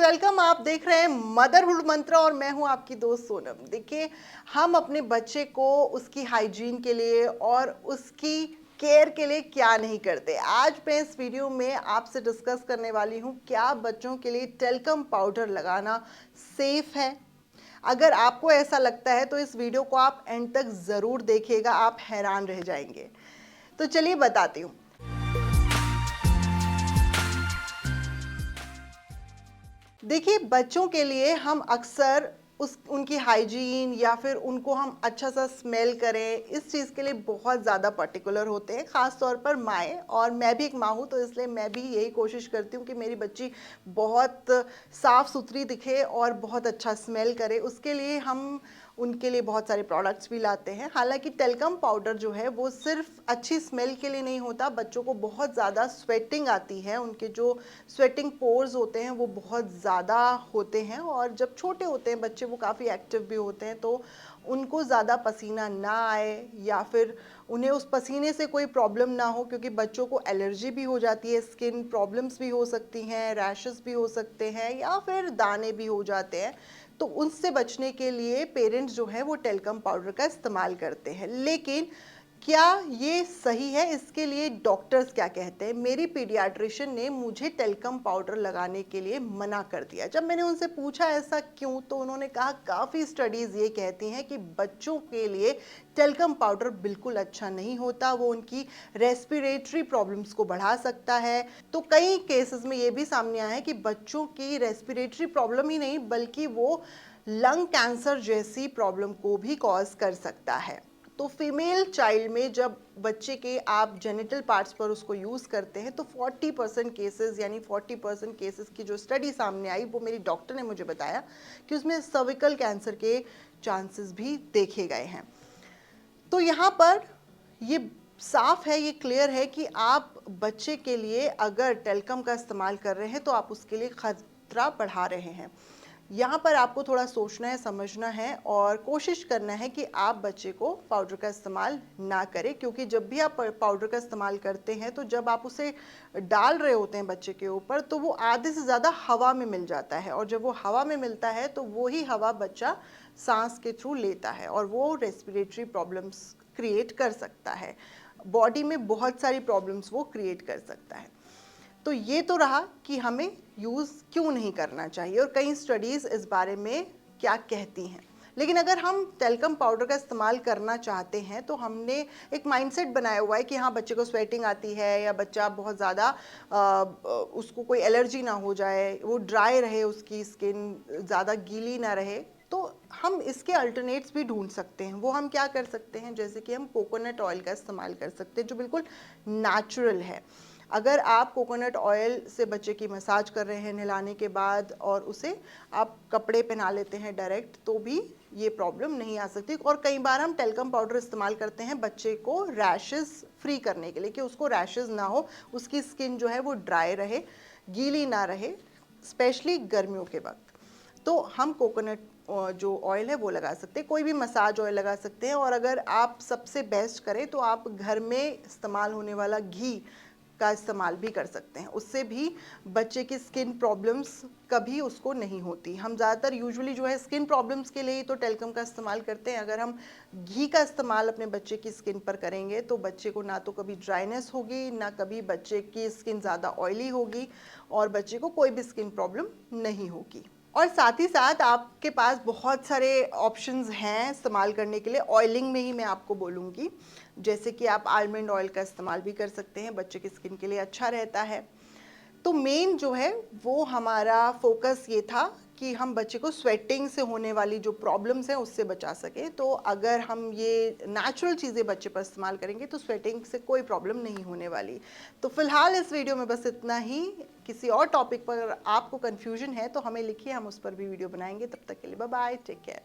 Welcome. आप देख रहे हैं मदरहुड मंत्र और मैं हूं आपकी दोस्त सोनम। देखिए, हम अपने बच्चे को उसकी हाइजीन के लिए और उसकी केयर के लिए क्या नहीं करते। आज मैं इस वीडियो में आपसे डिस्कस करने वाली हूं, क्या बच्चों के लिए टेल्कम पाउडर लगाना सेफ है। अगर आपको ऐसा लगता है तो इस वीडियो को आप एंड तक ज़रूर देखिएगा, आप हैरान रह जाएंगे। तो चलिए बताती हूँ। देखिए, बच्चों के लिए हम अक्सर उनकी हाइजीन या फिर उनको हम अच्छा सा स्मेल करें, इस चीज़ के लिए बहुत ज़्यादा पर्टिकुलर होते हैं, ख़ास तौर पर माएँ। और मैं भी एक माँ हूँ, तो इसलिए मैं भी यही कोशिश करती हूँ कि मेरी बच्ची बहुत साफ़ सुथरी दिखे और बहुत अच्छा स्मेल करे। उसके लिए हम उनके लिए बहुत सारे प्रोडक्ट्स भी लाते हैं। हालांकि टेल्कम पाउडर जो है वो सिर्फ अच्छी स्मेल के लिए नहीं होता, बच्चों को बहुत ज़्यादा स्वेटिंग आती है, उनके जो स्वेटिंग पोर्स होते हैं वो बहुत ज़्यादा होते हैं। और जब छोटे होते हैं बच्चे, वो काफ़ी एक्टिव भी होते हैं, तो उनको ज़्यादा पसीना ना आए या फिर उन्हें उस पसीने से कोई प्रॉब्लम ना हो, क्योंकि बच्चों को एलर्जी भी हो जाती है, स्किन प्रॉब्लम्स भी हो सकती हैं, रैशेस भी हो सकते हैं या फिर दाने भी हो जाते हैं। तो उनसे बचने के लिए पेरेंट्स जो है वो टेल्कम पाउडर का इस्तेमाल करते हैं। लेकिन क्या ये सही है? इसके लिए डॉक्टर्स क्या कहते हैं? मेरी पीडियाट्रिशियन ने मुझे टेल्कम पाउडर लगाने के लिए मना कर दिया। जब मैंने उनसे पूछा ऐसा क्यों, तो उन्होंने कहा काफ़ी स्टडीज़ ये कहती हैं कि बच्चों के लिए टेल्कम पाउडर बिल्कुल अच्छा नहीं होता, वो उनकी रेस्पिरेटरी प्रॉब्लम्स को बढ़ा सकता है। तो कई केसेस में ये भी सामने आया है कि बच्चों की रेस्पिरेटरी प्रॉब्लम ही नहीं, बल्कि वो लंग कैंसर जैसी प्रॉब्लम को भी कॉज कर सकता है। तो फीमेल चाइल्ड में जब बच्चे के आप जेनिटल पार्ट्स पर उसको यूज़ करते हैं, तो 40% केसेस, यानी 40% केसेस की जो स्टडी सामने आई, वो मेरी डॉक्टर ने मुझे बताया कि उसमें सर्विकल कैंसर के चांसेस भी देखे गए हैं। तो यहाँ पर ये साफ है, ये क्लियर है कि आप बच्चे के लिए अगर टेल्कम का इस्तेमाल कर रहे हैं तो आप उसके लिए खतरा बढ़ा रहे हैं। यहाँ पर आपको थोड़ा सोचना है, समझना है और कोशिश करना है कि आप बच्चे को पाउडर का इस्तेमाल ना करें। क्योंकि जब भी आप पाउडर का इस्तेमाल करते हैं, तो जब आप उसे डाल रहे होते हैं बच्चे के ऊपर, तो वो आधे से ज़्यादा हवा में मिल जाता है। और जब वो हवा में मिलता है तो वही हवा बच्चा सांस के थ्रू लेता है और वो रेस्पिरेटरी प्रॉब्लम्स क्रिएट कर सकता है, बॉडी में बहुत सारी प्रॉब्लम्स वो क्रिएट कर सकता है। तो ये तो रहा कि हमें यूज़ क्यों नहीं करना चाहिए और कई स्टडीज़ इस बारे में क्या कहती हैं। लेकिन अगर हम टेल्कम पाउडर का इस्तेमाल करना चाहते हैं, तो हमने एक माइंडसेट बनाया हुआ है कि हाँ, बच्चे को स्वेटिंग आती है या बच्चा बहुत ज़्यादा उसको कोई एलर्जी ना हो जाए, वो ड्राई रहे, उसकी स्किन ज़्यादा गीली ना रहे, तो हम इसके अल्टरनेट्स भी ढूंढ सकते हैं। वो हम क्या कर सकते हैं, जैसे कि हम कोकोनट ऑयल का इस्तेमाल कर सकते हैं, जो बिल्कुल नेचुरल है। अगर आप कोकोनट ऑयल से बच्चे की मसाज कर रहे हैं नहलाने के बाद और उसे आप कपड़े पहना लेते हैं डायरेक्ट, तो भी ये प्रॉब्लम नहीं आ सकती। और कई बार हम टेल्कम पाउडर इस्तेमाल करते हैं बच्चे को रैशेस फ्री करने के लिए, कि उसको रैशेस ना हो, उसकी स्किन जो है वो ड्राई रहे, गीली ना रहे, स्पेशली गर्मियों के वक्त। तो हम कोकोनट जो ऑयल है वो लगा सकते हैं, कोई भी मसाज ऑयल लगा सकते हैं। और अगर आप सबसे बेस्ट करें तो आप घर में इस्तेमाल होने वाला घी का इस्तेमाल भी कर सकते हैं, उससे भी बच्चे की स्किन प्रॉब्लम्स कभी उसको नहीं होती। हम ज़्यादातर यूजुअली जो है स्किन प्रॉब्लम्स के लिए ही तो टेल्कम का इस्तेमाल करते हैं। अगर हम घी का इस्तेमाल अपने बच्चे की स्किन पर करेंगे, तो बच्चे को ना तो कभी ड्राइनेस होगी, ना कभी बच्चे की स्किन ज़्यादा ऑयली होगी और बच्चे को कोई भी स्किन प्रॉब्लम नहीं होगी। और साथ ही साथ आपके पास बहुत सारे ऑप्शंस हैं इस्तेमाल करने के लिए। ऑयलिंग में ही मैं आपको बोलूँगी, जैसे कि आप आलमंड ऑयल का इस्तेमाल भी कर सकते हैं, बच्चे की स्किन के लिए अच्छा रहता है। तो मेन जो है वो हमारा फोकस ये था कि हम बच्चे को स्वेटिंग से होने वाली जो प्रॉब्लम्स हैं उससे बचा सके। तो अगर हम ये नेचुरल चीज़ें बच्चे पर इस्तेमाल करेंगे तो स्वेटिंग से कोई प्रॉब्लम नहीं होने वाली। तो फिलहाल इस वीडियो में बस इतना ही। किसी और टॉपिक पर आपको कन्फ्यूजन है तो हमें लिखिए, हम उस पर भी वीडियो बनाएंगे। तब तक के लिए बाय बाय, टेक केयर।